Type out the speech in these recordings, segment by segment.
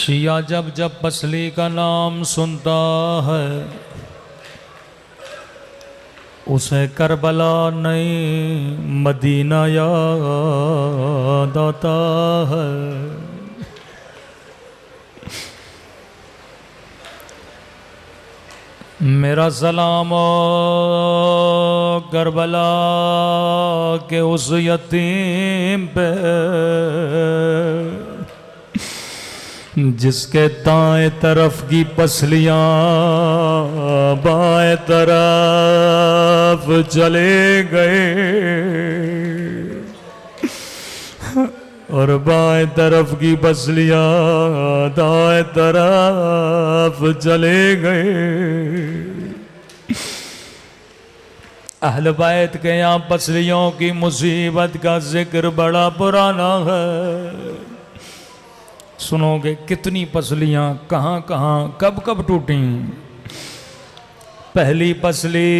शिया जब जब पसली का नाम सुनता है उसे करबला नहीं मदीना याद आता है। मेरा सलाम करबला के उस यतीम पे जिसके दाएं तरफ की पसलियां बाएं तरफ चले गए और बाएं तरफ की पसलियां दाएं तरफ चले गए। अहल बैत के यहाँ पसलियों की मुसीबत का जिक्र बड़ा पुराना है। सुनोगे कितनी पसलियां कहाँ कहाँ कब कब टूटी। पहली पसली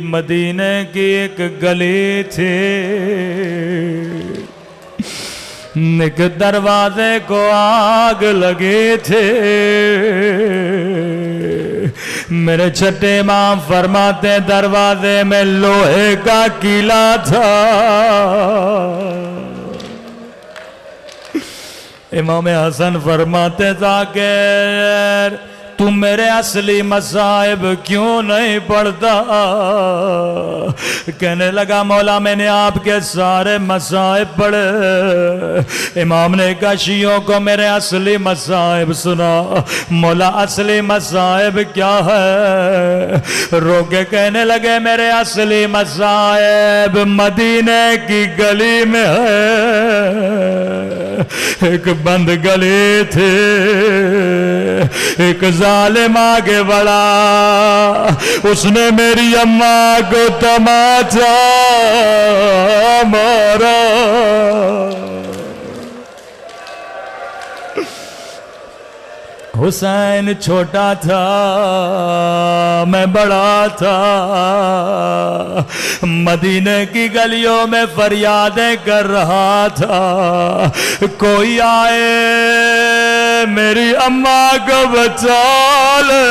मदीने की एक गली थी, एक दरवाजे को आग लगे थे। मेरे छठे इमाम फरमाते दरवाजे में लोहे का कीला था। इमाम हसन फरमाते जाकिर तू मेरे असली मसाइब क्यों नहीं पढ़ता। कहने लगा मौला मैंने आपके सारे मसाइब पढ़े। इमाम ने कहा शियों को मेरे असली मसाइब सुना। मौला असली मसाइब क्या है। रोके कहने लगे मेरे असली मसाइब मदीने की गली में है। एक बंद गली थे, एक जालिम आगे बढ़ा, उसने मेरी अम्मा को तमाचा मारा। हुसैन छोटा था मैं बड़ा था। मदीने की गलियों में फरियादें कर रहा था। कोई आए मेरी अम्मा को बचा ले।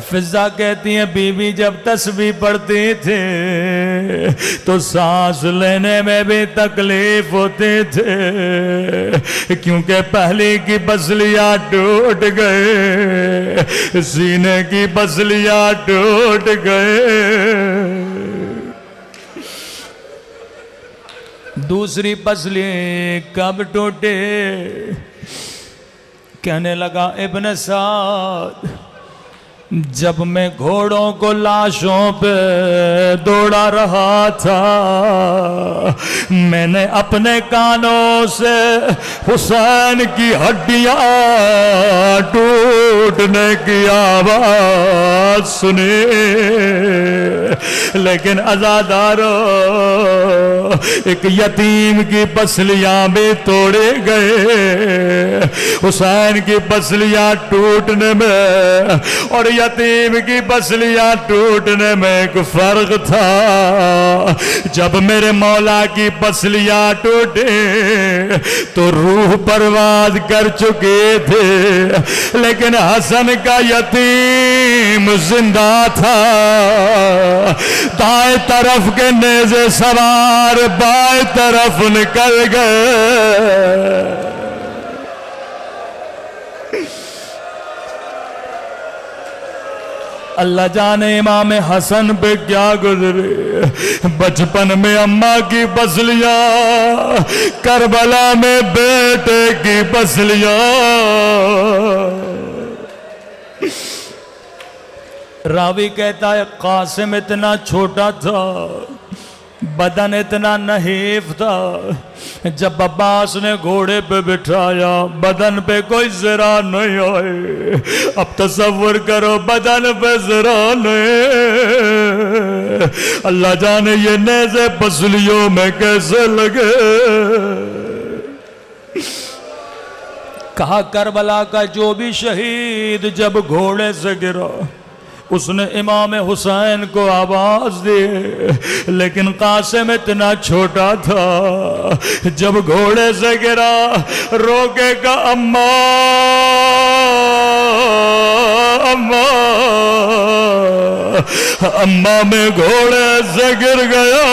फिजा कहती है बीवी जब तस्बीह पढ़ती थी तो सांस लेने में भी तकलीफ होती थी, क्योंकि पहली की पसलियां टूट गए, सीने की पसलियां टूट गए। दूसरी पसली कब टूटे। कहने लगा इब्न साद जब मैं घोड़ों को लाशों पे दौड़ा रहा था मैंने अपने कानों से हुसैन की हड्डियां टूटने की आवाज सुनी। लेकिन अज़ादारों एक यतीम की पसलियां भी तोड़े गए। हुसैन की पसलियां टूटने में और यतीम की पसलियां टूटने में एक फर्क था। जब मेरे मौला की पसलियां टूटे तो रूह परवाज कर चुके थे, लेकिन हसन का यतीम जिंदा था। दाएं तरफ के नेज़े सवार बाएं तरफ निकल गए। अल्लाह जाने इमाम हसन पे क्या गुजरे। बचपन में अम्मा की पसलियां, करबला में बेटे की पसलियां। रावी कहता है कासिम इतना छोटा था, बदन इतना नहीफ था। जब अब्बास ने घोड़े पे बिठाया बदन पे कोई जरा नहीं आए। अब तसव्वुर करो बदन पे जरा नहीं। अल्लाह जाने ये नेज़े पसलियों में कैसे लगे। कहा करबला का जो भी शहीद जब घोड़े से गिरा उसने इमाम हुसैन को आवाज दी, लेकिन कासिम इतना छोटा था, जब घोड़े से गिरा रोकेगा अम्मा अम्मा, अम्मा में घोड़े से गिर गया।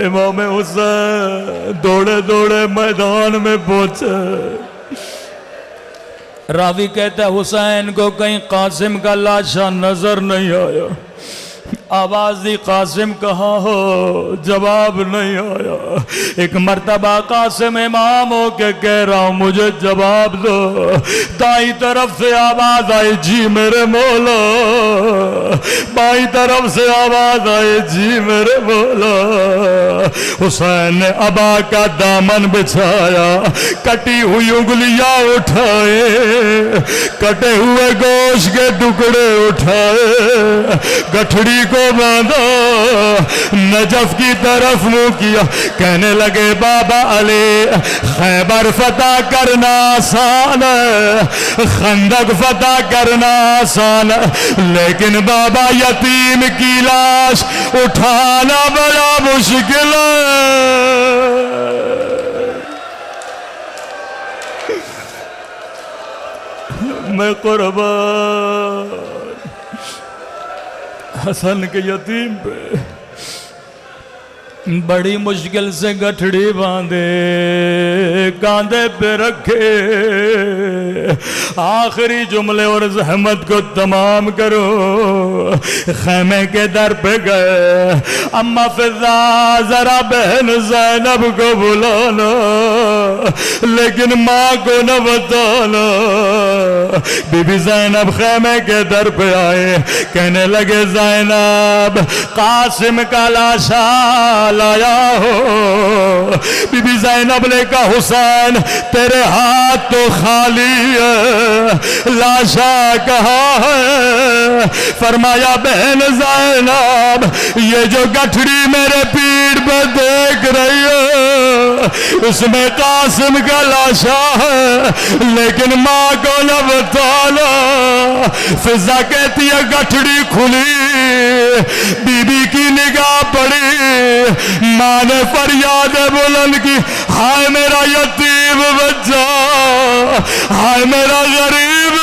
इमाम हुसैन दौड़े दौड़े मैदान में पहुंचे। रावी कहता है हुसैन को कहीं कासिम का लाशा नजर नहीं आया। आवाज दी कासिम कहाँ हो, जवाब नहीं आया। एक मर्तबा कासिम इमाम हो के कह रहा हूं मुझे जवाब दो। दाई तरफ से आवाज आई जी मेरे मौला, बाई तरफ से आवाज आई जी मेरे मौला। हुसैन ने अबा का दामन बिछाया, कटी हुई उंगलियां उठाए, कटे हुए गोश्त के टुकड़े उठाए, गठड़ी को बांधा, नजफ की तरफ मुंह किया, कहने लगे बाबा अली खैबर फतह करना आसान है, खंदक फतह करना आसान है, लेकिन बाबा यतीम की लाश उठाना बड़ा मुश्किल है। मैं कुर्बान हसन के यतीम पे बड़ी मुश्किल से गठड़ी बांधे, कांधे पे रखे, आखिरी जुमले और जहमत को तमाम करो। खैमे के दर पे गए, अम्मा फिजा जरा बहन ज़ैनब को बुलाना, लेकिन माँ को न बताना। बीबी ज़ैनब खैमे के दर पे आए, कहने लगे ज़ैनब कासिम का लाशा लाया हो। बीबी ज़ैनब ने कहा हुसैन तेरे हाथ तो खाली है, लाशा कहाँ है? फरमाया बहन ज़ैनब ये जो गठड़ी मेरे पीठ पे देख रही है उसमें कासिम का लाशा है, लेकिन माँ को न बताना। फिजा कहती है गठड़ी खुली, बीबी की निगाह पड़ी, माँ ने फरियाद बुलंद की, हाय मेरा यतीम बच्चा, हाय मेरा गरीब